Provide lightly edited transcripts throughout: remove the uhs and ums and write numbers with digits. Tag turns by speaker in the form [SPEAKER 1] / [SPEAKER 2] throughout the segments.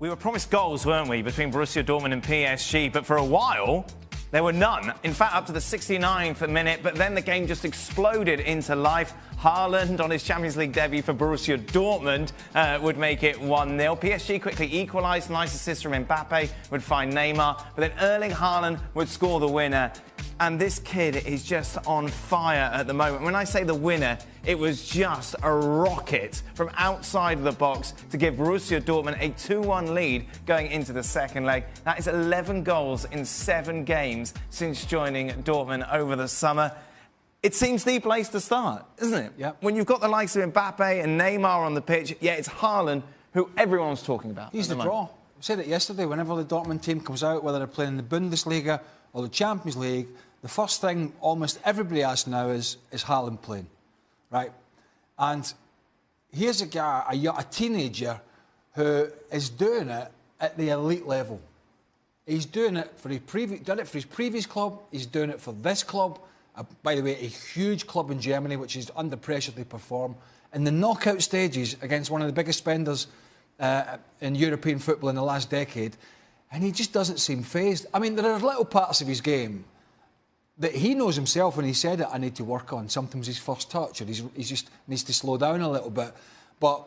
[SPEAKER 1] We were promised goals, weren't we, between Borussia Dortmund and PSG, but for a while, there were none. In fact, up to the 69th minute, but then the game just exploded into life. Haaland, on his Champions League debut for Borussia Dortmund, would make it 1-0. PSG quickly equalised. Nice assist from Mbappe would find Neymar, but then Erling Haaland would score the winner. And this kid is just on fire at the moment. When I say the winner, it was just a rocket from outside the box to give Borussia Dortmund a 2-1 lead going into the second leg. That is 11 goals in 7 games since joining Dortmund over the summer. It seems the place to start, isn't it?
[SPEAKER 2] Yep. When
[SPEAKER 1] you've got the likes of Mbappe and Neymar on the pitch, yeah, it's Haaland who everyone's talking about.
[SPEAKER 2] He's the draw. I said it yesterday, whenever the Dortmund team comes out, whether they're playing in the Bundesliga or the Champions League, the first thing almost everybody asks now is Haaland playing, right? And here's a guy, a teenager, who is doing it at the elite level. He's doing it for his previous club. He's doing it for this club. By the way, a huge club in Germany, which is under pressure to perform in the knockout stages against one of the biggest spenders in European football in the last decade. And he just doesn't seem fazed. I mean, there are little parts of his game that he knows himself when he said it, I need to work on. Sometimes his first touch, or he just needs to slow down a little bit. But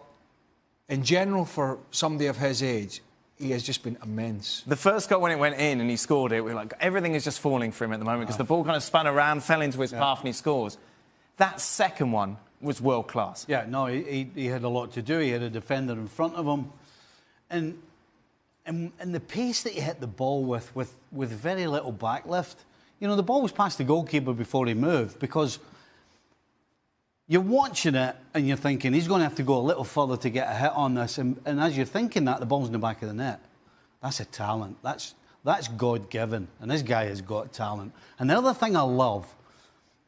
[SPEAKER 2] in general, for somebody of his age, he has just been immense.
[SPEAKER 1] The first goal, when it went in and he scored it, we were like, everything is just falling for him at the moment because the ball kind of spun around, fell into his path, and he scores. That second one was world class.
[SPEAKER 3] Yeah, no, he had a lot to do. He had a defender in front of him, and the pace that he hit the ball with very little backlift. You know, the ball was past the goalkeeper before he moved, because you're watching it and you're thinking he's going to have to go a little further to get a hit on this. And as you're thinking that, the ball's in the back of the net. That's a talent. That's God-given. And this guy has got talent. And the other thing I love,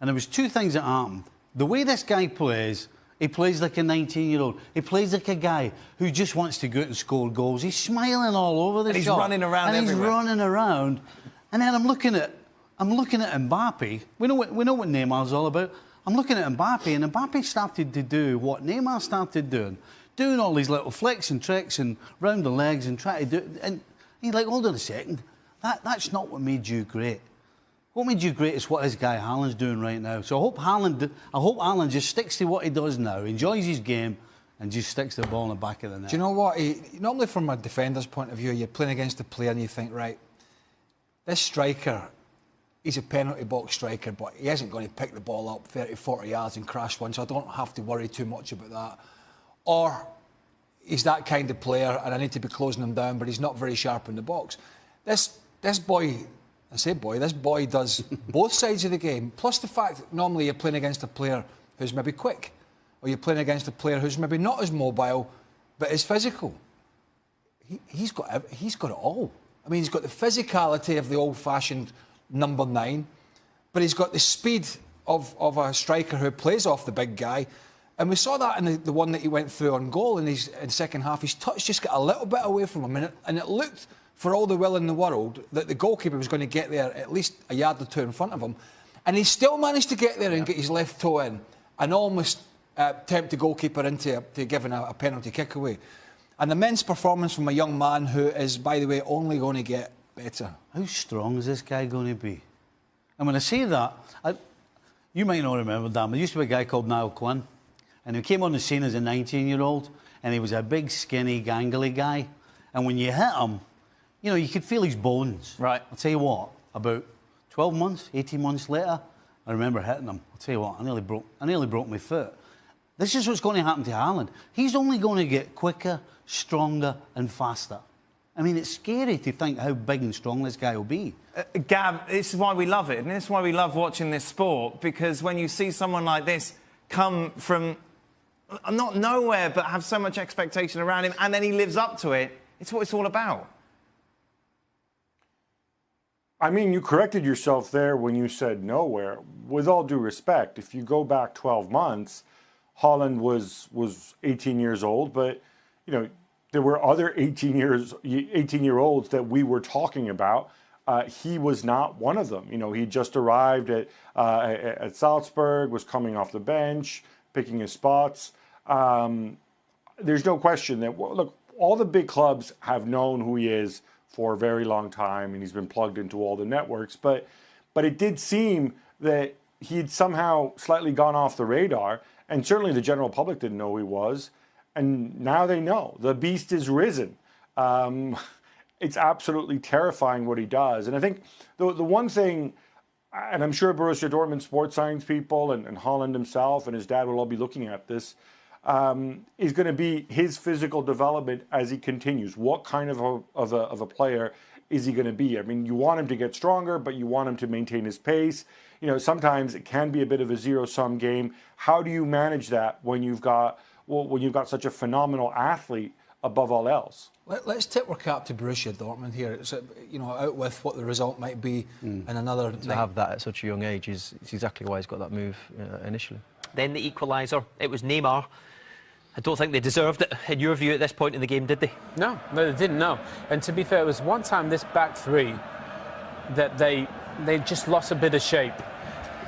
[SPEAKER 3] and there was 2 things that happened. The way this guy plays, he plays like a 19-year-old. He plays like a guy who just wants to go out and score goals. He's smiling all over the shop.
[SPEAKER 1] And he's running around everywhere.
[SPEAKER 3] And he's running around. And then I'm looking at Mbappe. We know what Neymar's all about. I'm looking at Mbappe, and Mbappe started to do what Neymar started doing all these little flicks and tricks and round the legs and try to do it. And he's like, hold on a second, that's not what made you great. What made you great is what this guy Haaland's doing right now. So I hope Haaland just sticks to what he does now, enjoys his game, and just sticks the ball in the back of the net.
[SPEAKER 2] Do you know what? Normally, from a defender's point of view, you're playing against a player and you think, right, this striker, he's a penalty box striker, but he isn't going to pick the ball up 30, 40 yards and crash one, so I don't have to worry too much about that. Or he's that kind of player and I need to be closing him down, but he's not very sharp in the box. This boy, I say boy, this boy does both sides of the game, plus the fact that normally you're playing against a player who's maybe quick, or you're playing against a player who's maybe not as mobile, but is physical. He's got it all. I mean, he's got the physicality of the old-fashioned number 9, but he's got the speed of a striker who plays off the big guy. And we saw that in the one that he went through on goal in the second half. His touch just got a little bit away from him, and it looked, for all the will in the world, that the goalkeeper was going to get there at least a yard or 2 in front of him. And he still managed to get there and get his left toe in and almost tempt the goalkeeper into giving a penalty kick away. An immense performance from a young man who is, by the way, only going to get better.
[SPEAKER 3] How strong is this guy going to be? And when I say that, you might not remember, Dan, there used to be a guy called Niall Quinn, and he came on the scene as a 19-year-old, and he was a big, skinny, gangly guy. And when you hit him, you know, you could feel his bones.
[SPEAKER 1] Right.
[SPEAKER 3] I'll tell you what, about 12 months, 18 months later, I remember hitting him. I'll tell you what, I nearly broke my foot. This is what's going to happen to Haaland. He's only going to get quicker, stronger, and faster. I mean, it's scary to think how big and strong this guy will be.
[SPEAKER 1] Gab, this is why we love it, and this is why we love watching this sport, because when you see someone like this come from not nowhere but have so much expectation around him, and then he lives up to it, it's what it's all about.
[SPEAKER 4] I mean, you corrected yourself there when you said nowhere. With all due respect, if you go back 12 months, Haaland was 18 years old, but, you know, there were other 18-year-olds that we were talking about. He was not one of them. You know, he just arrived at Salzburg, was coming off the bench, picking his spots. There's no question that, look, all the big clubs have known who he is for a very long time, and he's been plugged into all the networks. But it did seem that he'd somehow slightly gone off the radar, and certainly the general public didn't know who he was. And now they know. The beast is risen. It's absolutely terrifying what he does. And I think the one thing, and I'm sure Borussia Dortmund sports science people and Haaland himself and his dad will all be looking at this, is going to be his physical development as he continues. What kind of a player is he going to be? I mean, you want him to get stronger, but you want him to maintain his pace. You know, sometimes it can be a bit of a zero-sum game. How do you manage that when you've got such a phenomenal athlete above all else?
[SPEAKER 2] Let's tip our cap to Borussia Dortmund here. It's, out with what the result might be in another
[SPEAKER 5] to have that at such a young age is exactly why he's got that move initially.
[SPEAKER 6] Then the equaliser. It was Neymar. I don't think they deserved it, in your view, at this point in the game, did they?
[SPEAKER 7] No, they didn't, no. And to be fair, it was one time this back three that they just lost a bit of shape.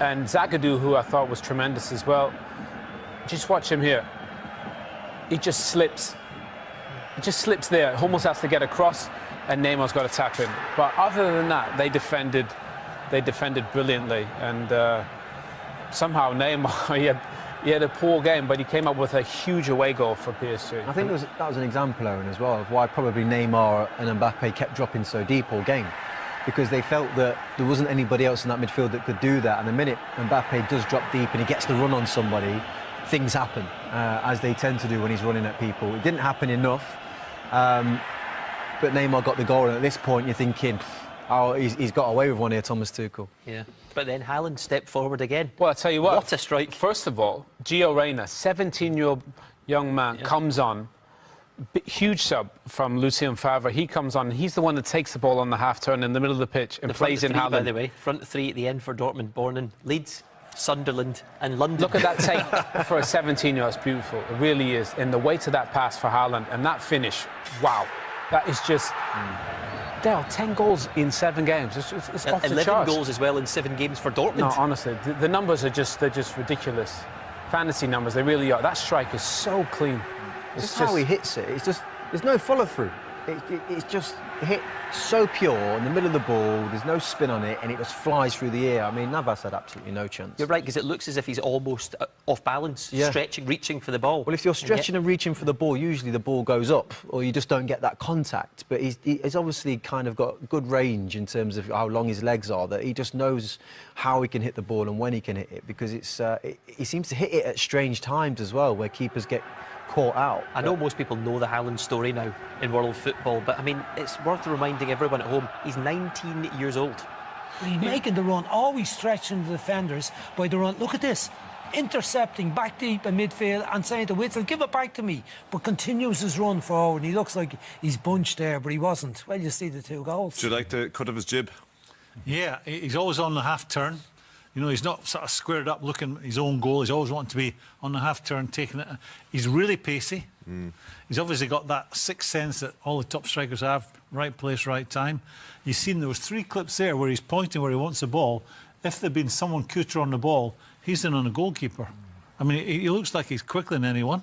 [SPEAKER 7] And Zagadou, who I thought was tremendous as well, just watch him here. He just slips. He just slips there. Almost has to get across, and Neymar's got to tap him. But other than that, they defended brilliantly. And somehow Neymar, he had a poor game, but he came up with a huge away goal for PSG.
[SPEAKER 5] I think that was an example, Owen, as well, of why probably Neymar and Mbappe kept dropping so deep all game. Because they felt that there wasn't anybody else in that midfield that could do that. And the minute Mbappe does drop deep and he gets the run on somebody, things happen, as they tend to do when he's running at people. It didn't happen enough, but Neymar got the goal. And at this point, you're thinking, oh, he's got away with one here, Thomas Tuchel.
[SPEAKER 6] Yeah, but then Haaland stepped forward again.
[SPEAKER 7] Well, I'll tell you what.
[SPEAKER 6] What a strike.
[SPEAKER 7] First of all, Gio Reyna, 17-year-old young man, comes on. Huge sub from Lucien Favre. He comes on. He's the one that takes the ball on the half-turn in the middle of the pitch and plays in Haaland.
[SPEAKER 6] By the way, front three at the end for Dortmund, born in Leeds, Sunderland and London.
[SPEAKER 7] Look at that take for a 17-year-old. It's beautiful. It really is. And the weight of that pass for Haaland and that finish, wow. That is just... Dale, 10 goals in 7 games. It's off the
[SPEAKER 6] 11
[SPEAKER 7] charts.
[SPEAKER 6] goals as well in 7 games for Dortmund.
[SPEAKER 7] No, honestly, the numbers are just ridiculous. Fantasy numbers, they really are. That strike is so clean.
[SPEAKER 5] It's just how he hits it. It's just, there's no follow-through. It's just hit so pure in the middle of the ball. There's no spin on it, and it just flies through the air. I mean, Navas had absolutely no chance.
[SPEAKER 6] You're right, because it looks as if he's almost off balance, stretching, reaching for the ball.
[SPEAKER 5] Well, if you're stretching and reaching for the ball, usually the ball goes up, or you just don't get that contact. But he's obviously kind of got good range in terms of how long his legs are, that he just knows how he can hit the ball and when he can hit it, because he seems to hit it at strange times as well, where keepers get caught out.
[SPEAKER 6] I know most people know the Haaland story now in world football, but I mean, it's worth reminding everyone at home, he's 19 years old.
[SPEAKER 8] He's making the run, always stretching the defenders by the run. Look at this, intercepting back deep in midfield and saying to Witsel, give it back to me, but continues his run forward. He looks like he's bunched there, but he wasn't. Well, you see the 2 goals.
[SPEAKER 9] Do you like the cut of his jib?
[SPEAKER 10] Yeah, he's always on the half-turn. You know, he's not sort of squared up looking at his own goal. He's always wanting to be on the half-turn, taking it. He's really pacey. He's obviously got that sixth sense that all the top strikers have. Right place, right time. You've seen there was 3 clips there where he's pointing where he wants the ball. If there'd been someone cuter on the ball, he's in on the goalkeeper. I mean, he looks like he's quicker than anyone.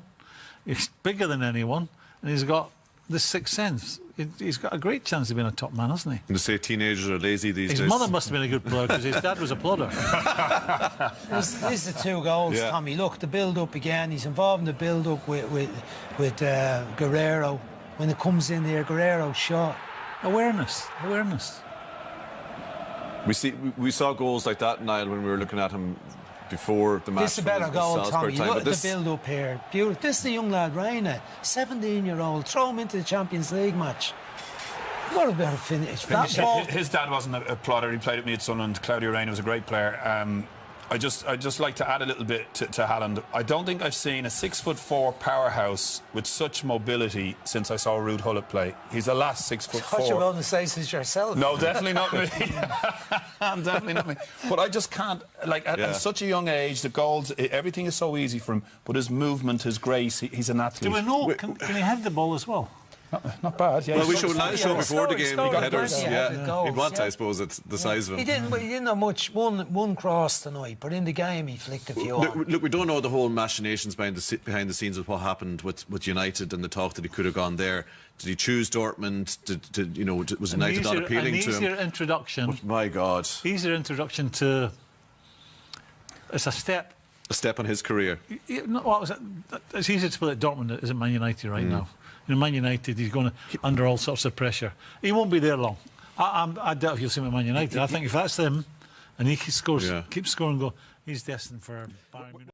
[SPEAKER 10] He's bigger than anyone. And he's got this sixth sense. He's got a great chance of being a top man, hasn't he?
[SPEAKER 9] And to say teenagers are lazy these days.
[SPEAKER 10] His mother must have been a good player because his dad was a plodder.
[SPEAKER 8] This is the 2 goals, Tommy. Look, the build-up again. He's involved in the build-up with Guerrero. When it comes in there, Guerrero's shot.
[SPEAKER 10] Awareness.
[SPEAKER 9] We saw goals like that, Niall, when we were looking at him before the match.
[SPEAKER 8] This is a better goal, Tommy.
[SPEAKER 9] Time,
[SPEAKER 8] look at the build-up here. Beautiful. This is the young lad, Reyna, 17-year-old. Throw him into the Champions League match. What a better finish. That ball...
[SPEAKER 11] His dad wasn't a plodder. He played at me at Sunderland. Claudio Reyna was a great player. I'd just like to add a little bit to Haaland. I don't think I've seen a 6'4" powerhouse with such mobility since I saw Ruud Gullit play. He's the last 6'4".
[SPEAKER 8] Thought you were going to say since yourself.
[SPEAKER 11] No, definitely not me. Definitely not me. But I just can't, like, at such a young age, the goals, everything is so easy for him. But his movement, his grace, he's an athlete.
[SPEAKER 10] Do we know, can he head the ball as well?
[SPEAKER 12] Not bad. Yeah,
[SPEAKER 9] Well, we showed last show before the game. He got headers.
[SPEAKER 8] Yeah.
[SPEAKER 9] He'd want, I suppose, it's the size of him.
[SPEAKER 8] He didn't have much one cross tonight, but in the game he flicked a few.
[SPEAKER 9] Look, we don't know the whole machinations behind the scenes with what happened with United and the talk that he could have gone there. Did he choose Dortmund? Was United not appealing to him?
[SPEAKER 10] Easier introduction.
[SPEAKER 9] Oh, my God.
[SPEAKER 10] Easier introduction to. It's a step.
[SPEAKER 9] A step on his career.
[SPEAKER 10] It's easier to play at Dortmund as at Man United right now. You know, Man United, he's going under all sorts of pressure. He won't be there long. I doubt if you'll see him at Man United. I think if that's him and he keeps scoring, go, he's destined for Bayern Munich.